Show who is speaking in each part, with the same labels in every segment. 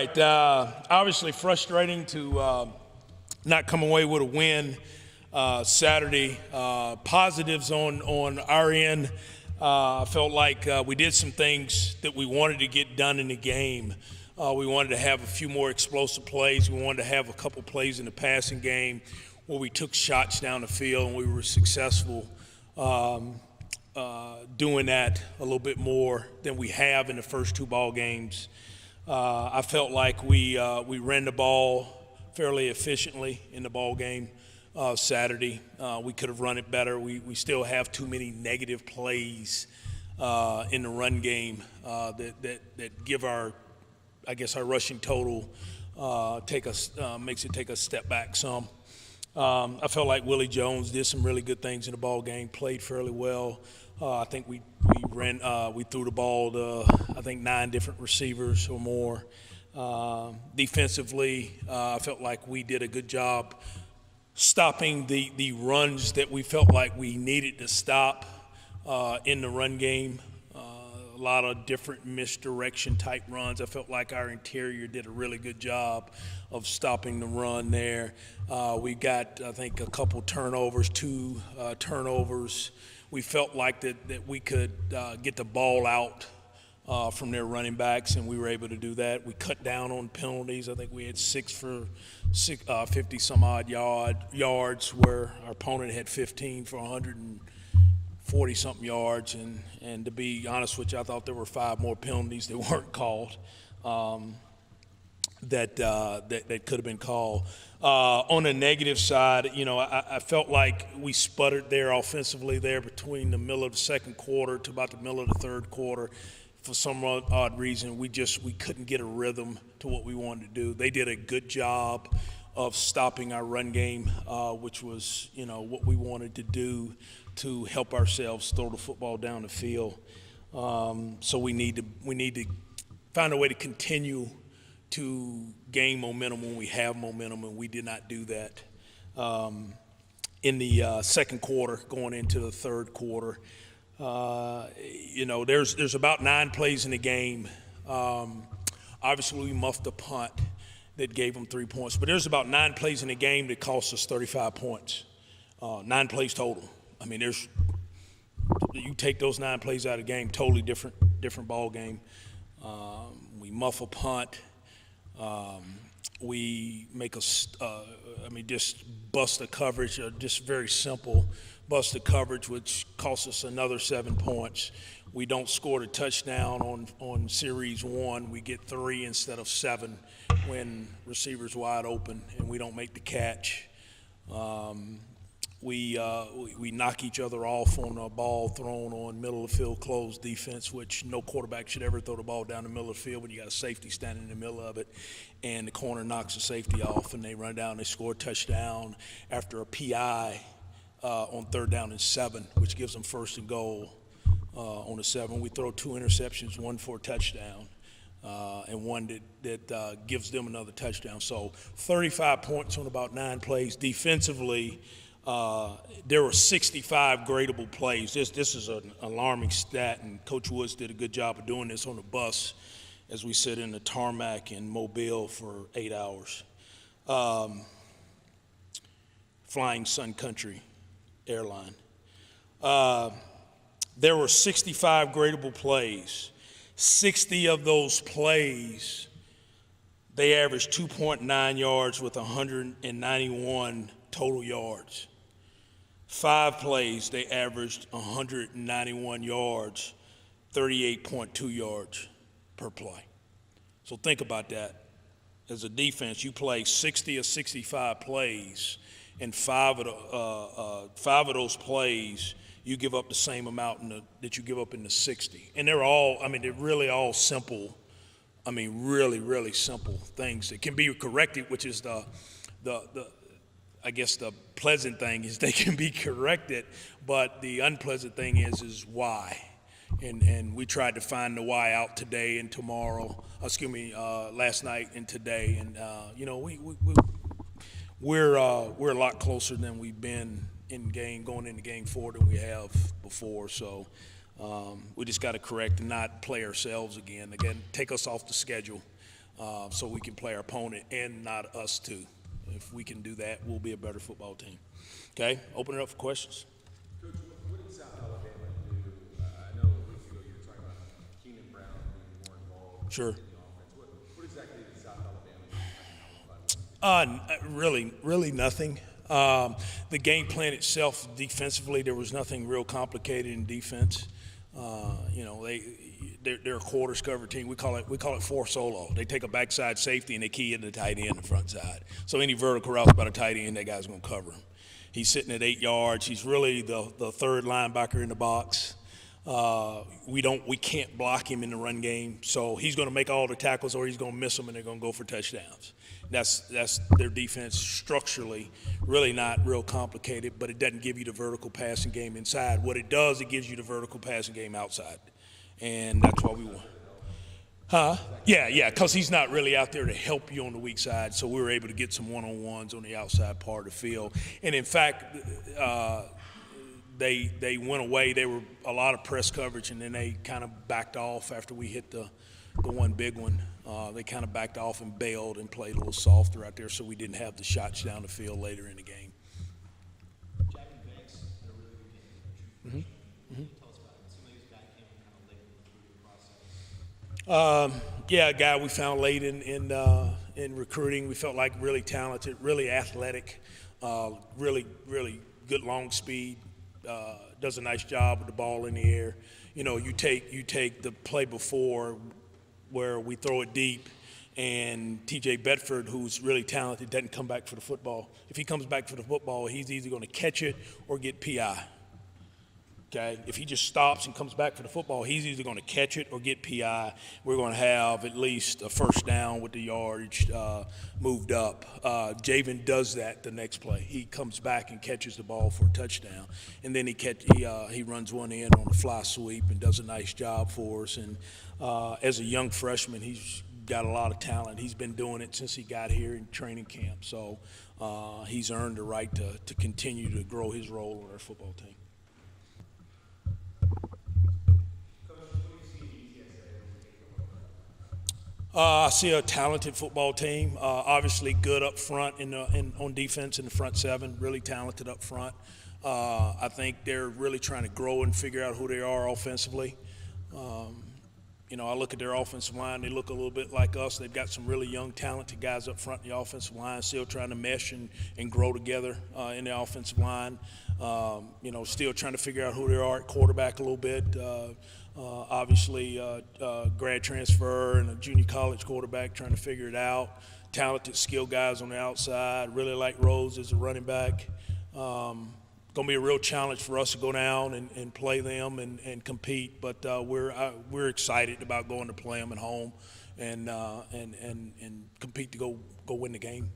Speaker 1: Right, obviously frustrating to not come away with a win Saturday. Positives on our end. I felt like we did some things that we wanted to get done in the game. We wanted to have a few more explosive plays. We wanted to have a couple plays in the passing game where we took shots down the field, and we were successful doing that a little bit more than we have in the first two ball games. I felt like we ran the ball fairly efficiently in the ball game Saturday. We could have run it better. We still have too many negative plays in the run game that give our rushing total makes it take a step back some. I felt like Willie Jones did some really good things in the ball game, played fairly well. I think we threw the ball to, I think, 9 different receivers or more. Defensively, I felt like we did a good job stopping the runs that we felt like we needed to stop in the run game. A lot of different misdirection type runs. I felt like our interior did a really good job of stopping the run there. We got, I think, a couple turnovers, 2 turnovers. We felt like that we could get the ball out from their running backs, and we were able to do that. We cut down on penalties. I think we had 6 for 50-some-odd yards, where our opponent had 15 for 140-something yards. And to be honest with you, I thought there were 5 more penalties that weren't called that could have been called. On the negative side, I felt like we sputtered there offensively there between the middle of the second quarter to about the middle of the third quarter. For some odd reason, we couldn't get a rhythm to what we wanted to do. They did a good job of stopping our run game, which was, what we wanted to do to help ourselves throw the football down the field. So we need to find a way to continue to gain momentum when we have momentum, and we did not do that in the second quarter going into the third quarter. There's about 9 plays in the game. Obviously, we muffed a punt that gave them 3 points, but there's about 9 plays in the game that cost us 35 points. 9 plays total. I mean, you take those 9 plays out of the game, totally different ball game. We muff a punt. We make just bust a coverage, just very simple bust a coverage, which costs us another 7 points. We don't score the touchdown on series 1. We get 3 instead of 7 when receiver's wide open, and we don't make the catch. We knock each other off on a ball thrown on middle of the field closed defense, which no quarterback should ever throw the ball down the middle of the field when you got a safety standing in the middle of it, and the corner knocks the safety off, and they run down. They score a touchdown after a PI on 3rd down and 7, which gives them 1st and goal on the 7. We throw 2 interceptions, 1 for a touchdown, and 1 that gives them another touchdown. So 35 points on about 9 plays. Defensively, there were 65 gradable plays. This is an alarming stat, and Coach Woods did a good job of doing this on the bus as we sit in the tarmac in Mobile for 8 hours. Flying Sun Country airline. There were 65 gradable plays. 60 of those plays, they averaged 2.9 yards with 191 total yards. 5 plays, they averaged 191 yards, 38.2 yards per play. So think about that. As a defense, you play 60 or 65 plays, and 5 of those plays, you give up the same amount that you give up in the 60. And they're really all simple, really, really simple things that can be corrected, which is the pleasant thing is they can be corrected, but the unpleasant thing is why. And we tried to find the why out today and tomorrow, last night and today. And, we're a lot closer than we've been going into game 4 than we have before. So we just got to correct and not play ourselves again. Again, take us off the schedule. so we can play our opponent and not us too. If we can do that, we'll be a better football team. Okay, open it up for questions.
Speaker 2: Coach, what did South Alabama do? I know a week ago you were talking about Keenan Brown being more involved
Speaker 1: Sure.
Speaker 2: in the offense. What exactly did South Alabama do?
Speaker 1: Really nothing. The game plan itself, defensively, there was nothing real complicated in defense. They're a quarters cover team. We call it four solo. They take a backside safety and they key in the tight end the front side. So any vertical routes by the tight end, that guy's going to cover him. He's sitting at 8 yards. He's really the third linebacker in the box. We can't block him in the run game, so he's going to make all the tackles or he's going to miss them and they're going to go for touchdowns. That's their defense structurally, really not real complicated, but it doesn't give you the vertical passing game inside. What it does, it gives you the vertical passing game outside, and that's why we won. Yeah, because he's not really out there to help you on the weak side, so we were able to get some one-on-ones on the outside part of the field. And in fact, they went away. They were a lot of press coverage, and then they kind of backed off after we hit the one big one. They kind of backed off and bailed and played a little softer out there, so we didn't have the shots down the field later in the game.
Speaker 3: Jack and Banks had a really good game. Can you tell us about it? It seemed like his back came kind of late in the process.
Speaker 1: Yeah, a guy we found late in recruiting. We felt like really talented, really athletic, really good long speed. Does a nice job with the ball in the air. You take the play before where we throw it deep, and T.J. Bedford, who's really talented, doesn't come back for the football. If he comes back for the football, he's either going to catch it or get PI. Okay? If he just stops and comes back for the football, he's either going to catch it or get PI. We're going to have at least a first down with the yardage moved up. Javen does that the next play. He comes back and catches the ball for a touchdown, and then he runs one in on a fly sweep and does a nice job for us. And as a young freshman, he's got a lot of talent. He's been doing it since he got here in training camp. So he's earned the right to continue to grow his role on our football team. I see a talented football team, obviously good up front on defense in the front seven, really talented up front. I think they're really trying to grow and figure out who they are offensively. I look at their offensive line. They look a little bit like us. They've got some really young, talented guys up front in the offensive line, still trying to mesh and grow together in the offensive line. Still trying to figure out who they are at quarterback a little bit. Obviously, grad transfer and a junior college quarterback trying to figure it out. Talented, skilled guys on the outside. Really like Rose as a running back. Going to be a real challenge for us to go down and play them and compete. But we're excited about going to play them at home and compete to go win the game.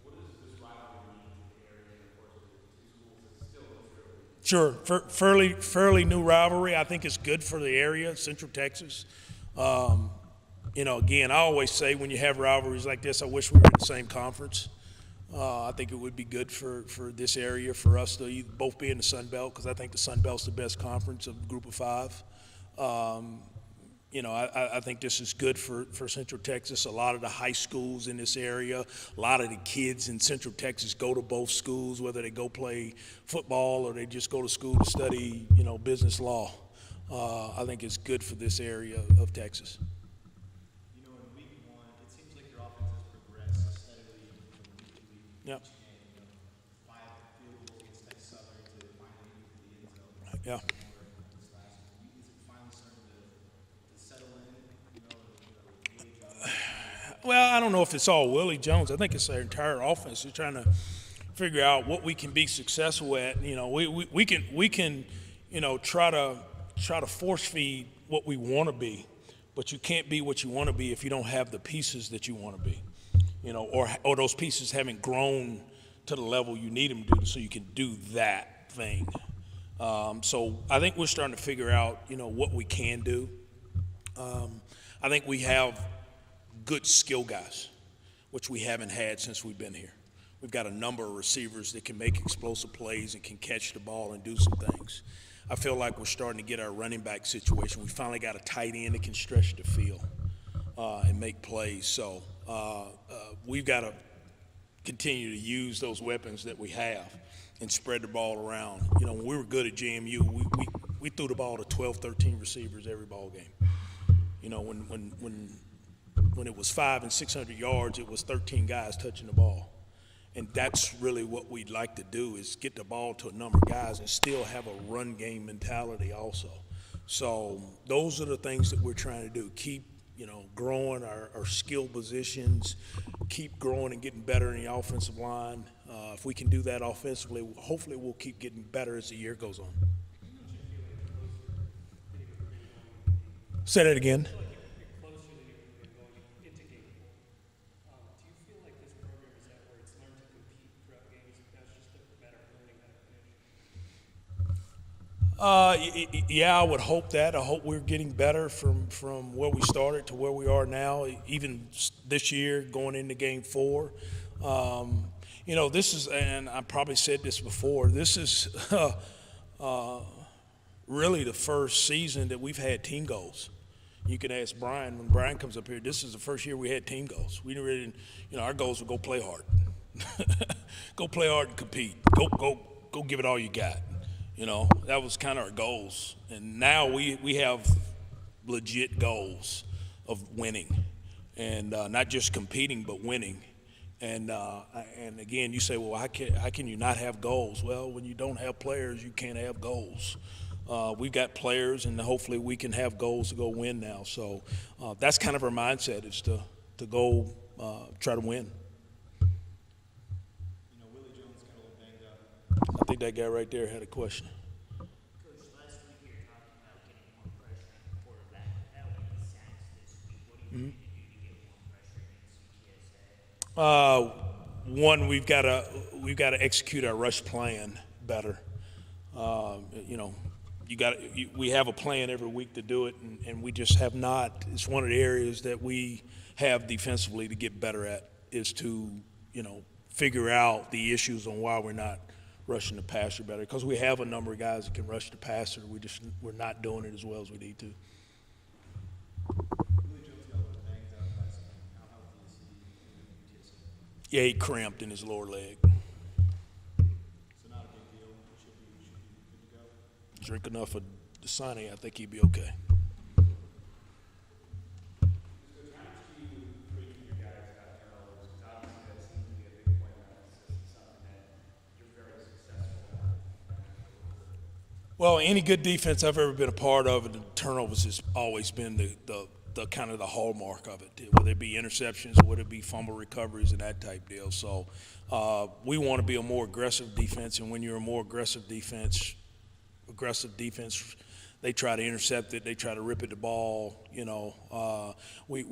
Speaker 2: What does this rivalry mean to the area? Of course, the two schools, it's
Speaker 1: Sure,
Speaker 2: still
Speaker 1: fairly new rivalry. I think it's good for the area, Central Texas. Again, I always say when you have rivalries like this, I wish we were in the same conference. I think it would be good for this area for us to both be in the Sun Belt, because I think the Sun Belt's the best conference of the Group of Five. I think this is good for Central Texas. A lot of the high schools in this area, a lot of the kids in Central Texas go to both schools, whether they go play football or they just go to school to study, business law. I think it's good for this area of Texas.
Speaker 3: In week one, it seems like your offense has progressed steadily from week to week.
Speaker 1: Yep.
Speaker 3: And, 5 field goals against Texas Southern to finally get to the end zone.
Speaker 1: Yeah.
Speaker 3: This last week. Is it finally starting to settle in?
Speaker 1: Well, I don't know if it's all Willie Jones. I think it's our entire offense. We're trying to figure out what we can be successful at. We can try to force feed what we want to be, but you can't be what you want to be if you don't have the pieces that you want to be, or those pieces haven't grown to the level you need them to do so you can do that thing. So I think we're starting to figure out, what we can do. I think we have good skill guys, which we haven't had since we've been here. We've got a number of receivers that can make explosive plays and can catch the ball and do some things. I feel like we're starting to get our running back situation. We finally got a tight end that can stretch the field. and make plays. So we've got to continue to use those weapons that we have and spread the ball around. You know, when we were good at JMU, we threw the ball to 12, 13 receivers every ball game. You know, when it was 500 and 600 yards, it was 13 guys touching the ball. And that's really what we'd like to do, is get the ball to a number of guys and still have a run game mentality also. So those are the things that we're trying to do. Keep, you know, growing our skill positions, keep growing and getting better in the offensive line. If we can do that offensively, hopefully we'll keep getting better as the year goes on. Say that again. Yeah, I would hope that. I hope we're getting better from where we started to where we are now, even this year going into game 4. You know, this is, and I probably said this before, this is really the first season that we've had team goals. You can ask Brian, when Brian comes up here, this is the first year we had team goals. We didn't really, you know, our goals were go play hard. Go play hard and compete. Go give it all you got. You know, that was kind of our goals. And now we have legit goals of winning, and not just competing, but winning. And again, you say, well, how can you not have goals? Well, when you don't have players, you can't have goals. We've got players, and hopefully we can have goals to go win now. So that's kind of our mindset, is to go try to win. I think that guy right there had a question.
Speaker 4: Coach, last week you were talking about getting more pressure on the quarterback without any sacks this week. What are you going to do to get more pressure against UTSA?
Speaker 1: One, we've got to execute our rush plan better. You know, we have a plan every week to do it, and we just have not. It's one of the areas that we have defensively to get better at, is to, you know, figure out the issues on why we're not rushing the passer better, because we have a number of guys that can rush the passer. We're not doing it as well as we need to. Yeah, he cramped in his lower leg.
Speaker 2: So not a big deal. Should be good to go.
Speaker 1: Drink enough of Dasani, I think he'd be okay. Well, any good defense I've ever been a part of, and the turnovers has always been the kind of the hallmark of it, whether it be interceptions, whether it be fumble recoveries and that type deal. So we want to be a more aggressive defense, and when you're a more aggressive defense, they try to intercept it, they try to rip at the ball. You know, we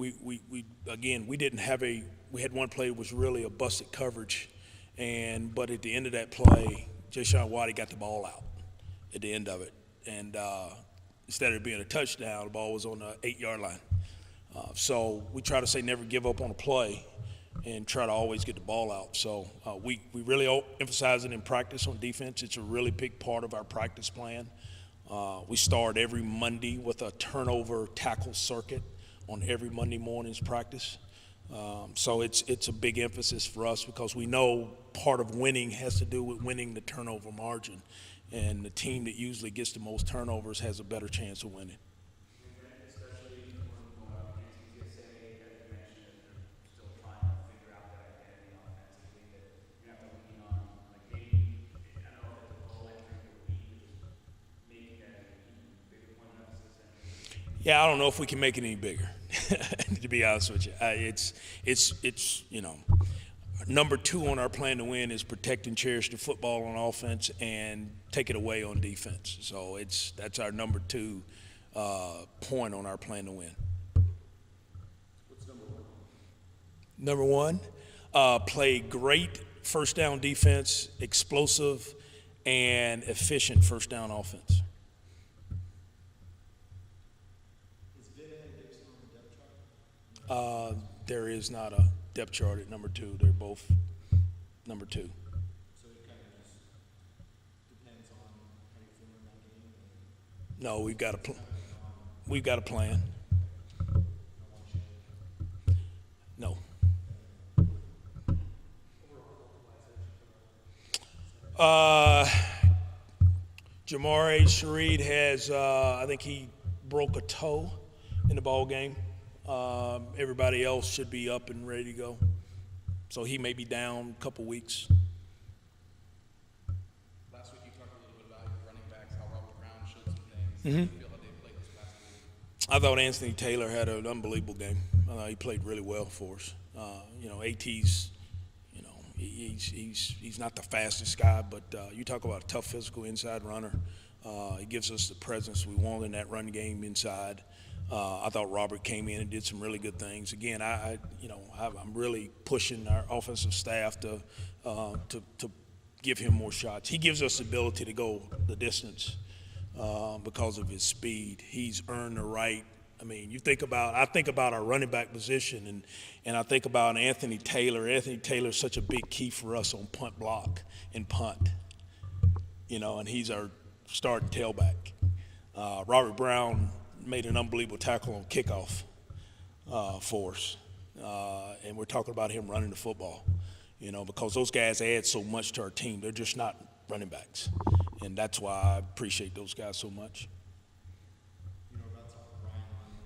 Speaker 1: didn't have we had one play that was really a busted coverage, but at the end of that play, Jayshon Waddy got the ball out at the end of it, and instead of it being a touchdown, the ball was on the 8-yard line. So we try to say never give up on a play and try to always get the ball out. So we really emphasize it in practice on defense. It's a really big part of our practice plan. We start every Monday with a turnover tackle circuit on every Monday morning's practice. So it's a big emphasis for us, because we know part of winning has to do with winning the turnover margin. And the team that usually gets the most turnovers has a better chance of winning.
Speaker 4: Especially when going up against UTSA, that you mentioned that they're still trying to figure out that identity offensively, that you have to lean on. Like maybe, I don't know if it's a goal entering the week, but just making that an even bigger point of emphasis.
Speaker 1: Yeah, I don't know if we can make it any bigger, to be honest with you. It's you know, number 2 on our plan to win is protect and cherish the football on offense and take it away on defense. So that's our number 2 point on our plan to win.
Speaker 2: What's number 1?
Speaker 1: Number 1, play great first down defense, explosive and efficient first down offense.
Speaker 3: Is Vida and Dixon on the depth chart?
Speaker 1: There is not a depth chart at number 2. They're both number 2.
Speaker 3: So it kind of just depends on how you feel in that game.
Speaker 1: No, we've got a plan. Jamari Shareed has, I think he broke a toe in the ball game. Everybody else should be up and ready to go. So he may be down a couple weeks.
Speaker 2: Last week you talked a little bit about your running backs, how Robert Brown showed some things. How do you feel how they played this past week?
Speaker 1: I thought Anthony Taylor had an unbelievable game. I thought he played really well for us. AT's, he's not the fastest guy, but you talk about a tough physical inside runner. He gives us the presence we want in that run game inside. I thought Robert came in and did some really good things. Again, I'm really pushing our offensive staff to give him more shots. He gives us the ability to go the distance because of his speed. He's earned the right. I mean, I think about our running back position, and I think about Anthony Taylor. Anthony Taylor is such a big key for us on punt block and punt, and he's our starting tailback. Robert Brown made an unbelievable tackle on kickoff for us, and we're talking about him running the football, because those guys add so much to our team. They're just not running backs, and that's why I appreciate those guys so much.
Speaker 3: About Brian London,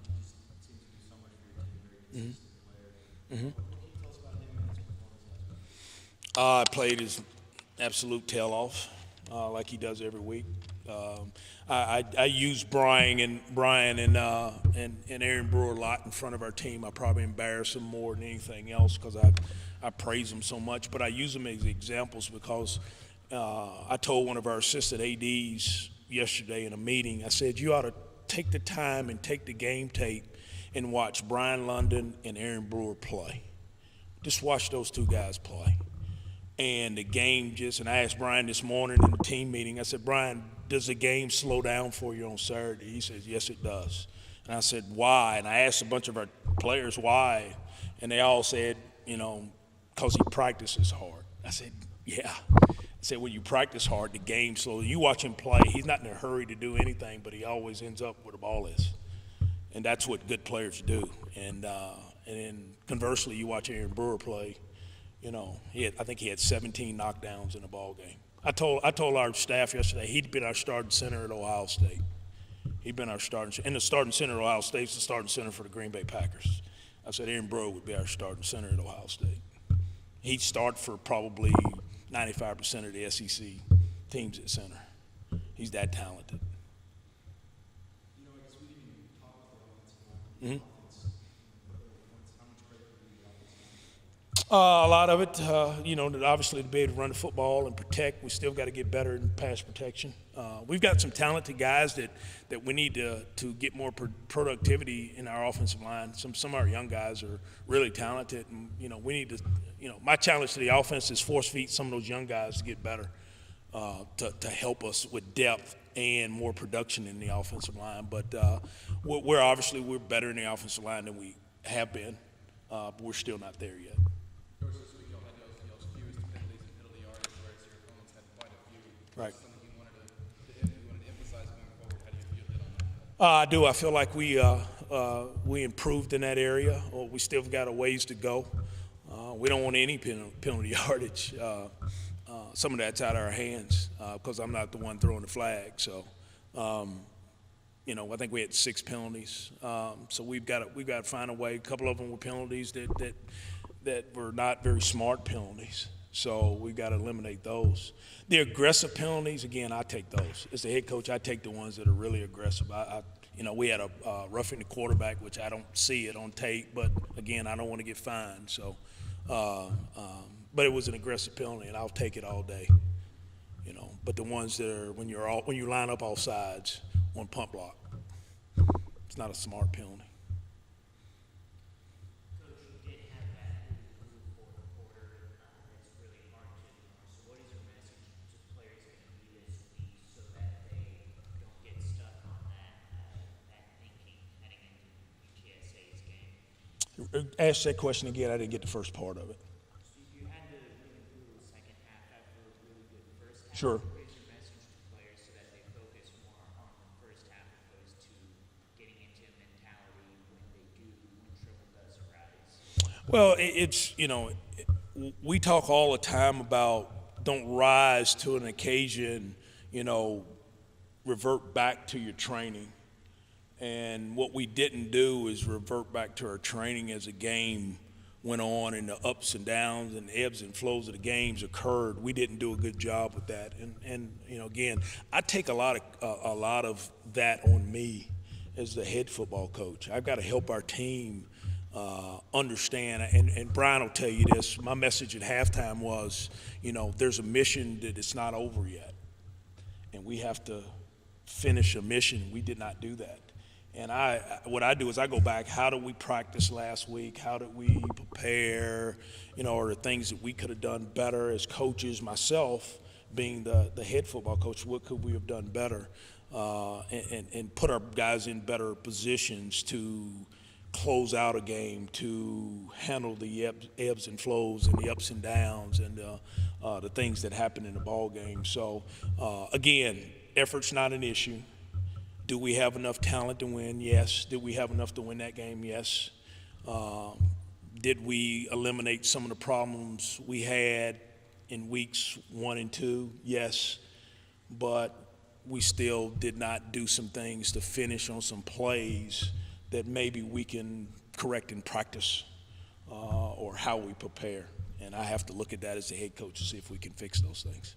Speaker 3: he just seems to do so much for your team, very consistent player. What can you tell us about him and his performance last week?
Speaker 1: Played his absolute tail off, like he does every week. I use Brian and Aaron Brewer a lot in front of our team. I probably embarrass them more than anything else because I praise them so much. But I use them as examples because I told one of our assistant ADs yesterday in a meeting, I said, you ought to take the time and take the game tape and watch Brian London and Aaron Brewer play. Just watch those two guys play. And the game and I asked Brian this morning in the team meeting, I said, Brian, does the game slow down for you on Saturday? He says, yes, it does. And I said, why? And I asked a bunch of our players why, and they all said, because he practices hard. I said, yeah. I said, when you practice hard, the game slows. You watch him play, he's not in a hurry to do anything, but he always ends up where the ball is. And that's what good players do. And then conversely, you watch Aaron Brewer play, I think he had 17 knockdowns in a ball game. I told our staff yesterday he'd been our starting center at Ohio State. He'd been our starting, and the starting center at Ohio State's the starting center for the Green Bay Packers. I said Aaron Brewer would be our starting center at Ohio State. He'd start for probably 95% of the SEC teams at center. He's that talented.
Speaker 3: I guess we didn't even talk about the offensive line. How much credit do you give the offensive line?
Speaker 1: A lot of it, obviously to be able to run the football and protect, we still got to get better in pass protection. We've got some talented guys that we need to get more productivity in our offensive line. Some of our young guys are really talented, and we need to. My challenge to the offense is force feed some of those young guys to get better, to help us with depth and more production in the offensive line. But we're better in the offensive line than we have been, but we're still not there yet.
Speaker 2: Coach, this week y'all had y'all's fewest penalties and penalty yardage, whereas your opponents had quite a few.
Speaker 1: Right.
Speaker 2: Something you wanted to emphasize going forward. How do you feel on that?
Speaker 1: I do. I feel like we improved in that area. We still got a ways to go. We don't want any penalty yardage. Some of that's out of our hands because I'm not the one throwing the flag. So, I think we had 6 penalties. So we've got to find a way. A couple of them were penalties that were not very smart penalties. So we've got to eliminate those. The aggressive penalties, again, I take those. As the head coach, I take the ones that are really aggressive. We had a roughing the quarterback, which I don't see it on tape, but again, I don't want to get fined. So, but it was an aggressive penalty, and I'll take it all day. But the ones that are when you line up all sides on punt block, it's not a smart penalty.
Speaker 5: Coach, you did have that move for the quarter that's really hard to ignore. So what is your message to players going to be this week so that they don't get stuck on that thinking heading into UTSA's game?
Speaker 1: Ask that question again. I didn't get the first part of it.
Speaker 5: So you had to really improve the second half after a really good first half.
Speaker 1: Sure.
Speaker 5: What is your message to players so that they focus more on the first half opposed to getting into a mentality when trouble does arise?
Speaker 1: Well, we talk all the time about don't rise to an occasion, revert back to your training. And what we didn't do is revert back to our training as a game went on and the ups and downs and ebbs and flows of the games occurred. We didn't do a good job with that. And again, I take a lot of that on me as the head football coach. I've got to help our team understand, and Brian will tell you this, my message at halftime was, there's a mission that it's not over yet. And we have to finish a mission. We did not do that. And what I do is I go back, how did we practice last week? How did we prepare? Are there things that we could have done better as coaches, myself being the head football coach, what could we have done better? And put our guys in better positions to close out a game, to handle the ebbs and flows and the ups and downs and the things that happen in the ball game. So, again, effort's not an issue. Do we have enough talent to win? Yes. Did we have enough to win that game? Yes. Did we eliminate some of the problems we had in weeks 1 and 2? Yes. But we still did not do some things to finish on some plays that maybe we can correct in practice or how we prepare. And I have to look at that as the head coach to see if we can fix those things.